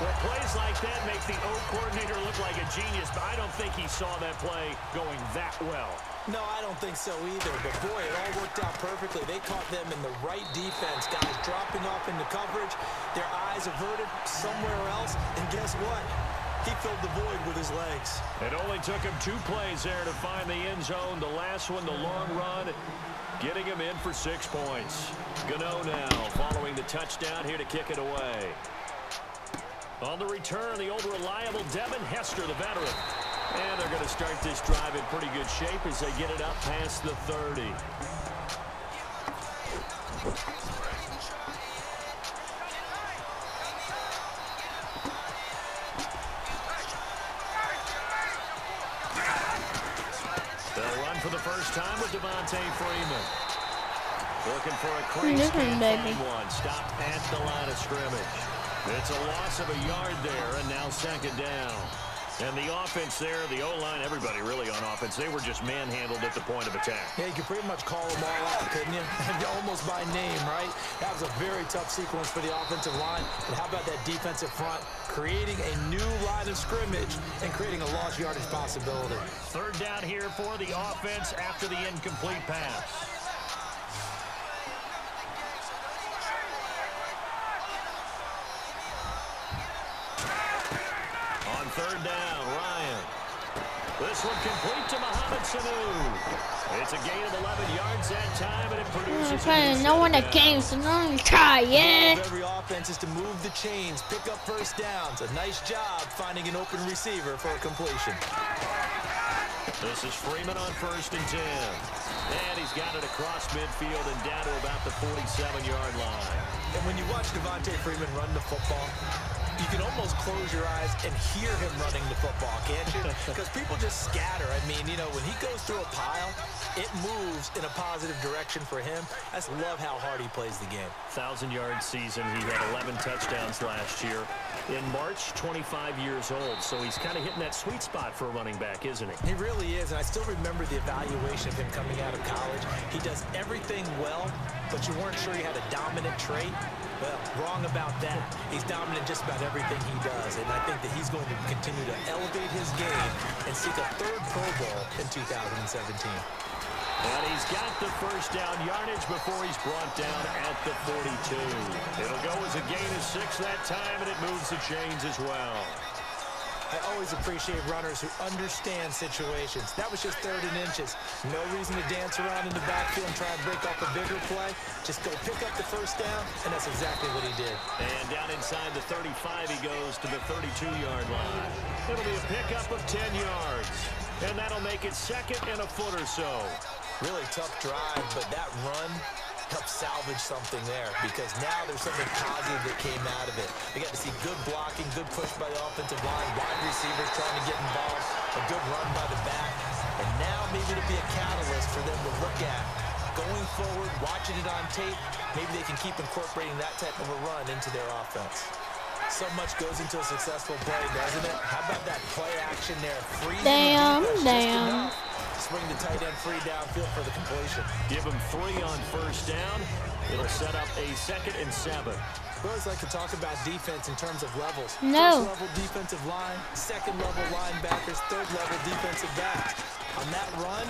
Well, plays like that make the O coordinator look like a genius, but I don't think he saw that play going that well. No, I don't think so either. But, boy, it all worked out perfectly. They caught them in the right defense. Guys dropping off into coverage, their eyes averted somewhere else. And guess what? He filled the void with his legs. It only took him 2 plays there to find the end zone. The last one, the long run, getting him in for 6 points. Gano now following the touchdown here to kick it away. On the return, the old reliable Devin Hester, the veteran. And they're going to start this drive in pretty good shape as they get it up past the 30. They'll run for the first time with Devontae Freeman. Looking for a crease, can't find one. Stopped at the line of scrimmage. It's a loss of a yard there, and now second down. And the offense there, the O-line, everybody really on offense, they were just manhandled at the point of attack. Yeah, you could pretty much call them all out, couldn't you? Almost by name, right? That was a very tough sequence for the offensive line. And how about that defensive front creating a new line of scrimmage and creating a lost yardage possibility? Third down here for the offense after the incomplete pass. Third down, Ryan. This one complete to Mohamed Sanu. It's a gain of 11 yards that time, and it produces. I'm trying to know when the game's going to try, yeah. Every offense is to move the chains, pick up first downs. A nice job finding an open receiver for a completion. This is Freeman on 1st and 10. And he's got it across midfield and down to about the 47-yard line. And when you watch Devontae Freeman run the football, you can almost close your eyes and hear him running the football, can't you? Because people just scatter. I mean, you know, when he goes through a pile, it moves in a positive direction for him. I just love how hard he plays the game. 1,000-yard season. He had 11 touchdowns last year. In March, 25 years old. So he's kind of hitting that sweet spot for a running back, isn't he? He really is. And I still remember the evaluation of him coming out of college. He does everything well, but you weren't sure he had a dominant trait. Well, wrong about that. He's dominant just about everything he does, and I think that he's going to continue to elevate his game and seek a 3rd Pro Bowl in 2017. And he's got the first down yardage before he's brought down at the 42. It'll go as a gain of 6 that time, and it moves the chains as well. I always appreciate runners who understand situations. That was just 3rd and inches. No reason to dance around in the backfield and try and break off a bigger play. Just go pick up the first down, and that's exactly what he did. And down inside the 35, he goes to the 32-yard line. It'll be a pickup of 10 yards, and that'll make it 2nd and a foot or so. Really tough drive, but that run help salvage something there, because now there's something positive that came out of it. They got to see good blocking, good push by the offensive line, wide receivers trying to get involved, a good run by the back, and now maybe to be a catalyst for them to look at going forward, watching it on tape. Maybe they can keep incorporating that type of a run into their offense. So much goes into a successful play, doesn't it? How about that play action there? Damn. Swing the tight end free downfield for the completion. Give him 3 on first down. It'll set up a 2nd and 7. We always like to talk about defense in terms of levels. No. First level defensive line, 2nd level linebackers, 3rd level defensive backs. On that run,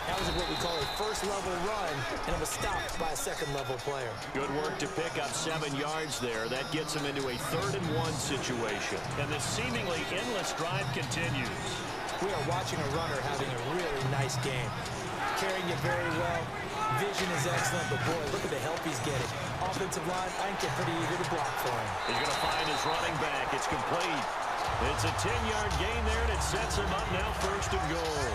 that was what we call a 1st level run, and it was stopped by a 2nd level player. Good work to pick up 7 yards there. That gets him into a 3rd and 1 situation. And this seemingly endless drive continues. We are watching a runner having a really nice game. Carrying it very well. Vision is excellent, but boy, look at the help he's getting. Offensive line, I think they're pretty eager to block for him. He's going to find his running back. It's complete. It's a 10-yard gain there, and it sets him up now 1st and goal.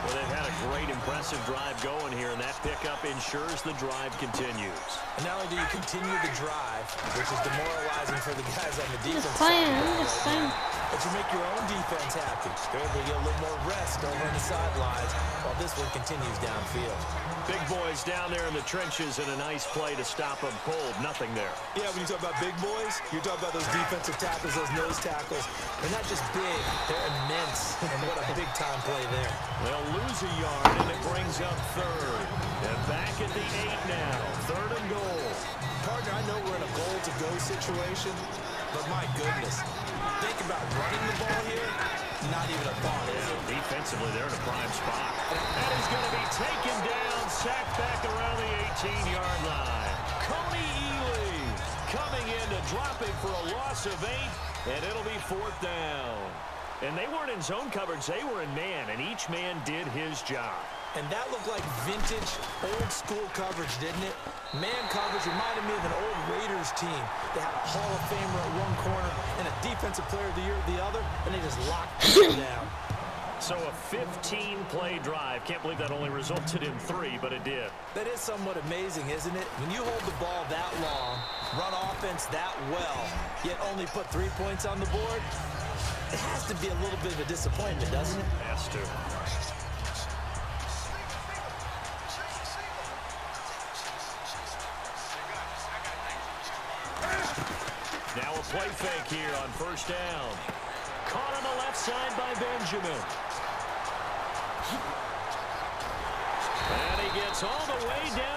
Well, they've had a great, impressive drive going here, and that pickup ensures the drive continues. And not only do you continue the drive, which is demoralizing for the guys on the defense I'm just playing. but you make your own defense happy. They're able to get a little more rest over on the sidelines while this one continues downfield. Big boys down there in the trenches, and a nice play to stop them cold. Nothing there. Yeah, when you talk about big boys, you're talking about those defensive tackles, those nose tackles. They're not just big, they're immense. And what a big-time play there. They'll lose a yard, and it brings up 3rd. And back at the 8 now. 3rd and goal. Partner, I know we're in a goal-to-go situation, but my goodness. Think about running the ball here. Not even a thought, is it? Defensively, they're in a prime spot. That is going to be taken down, sacked back around the 18-yard line. Coney Ely coming in to drop him for a loss of 8, and it'll be 4th down. And they weren't in zone coverage. They were in man, and each man did his job. And that looked like vintage, old-school coverage, didn't it? Man coverage reminded me of an old Raiders team. They had a Hall of Famer at one corner and a Defensive Player of the Year at the other, and they just locked people down. So a 15-play drive. Can't believe that only resulted in 3, but it did. That is somewhat amazing, isn't it? When you hold the ball that long, run offense that well, yet only put 3 points on the board, it has to be a little bit of a disappointment, doesn't it? Has to. Now a play fake here on 1st down. Caught on the left side by Benjamin. And he gets all the way down.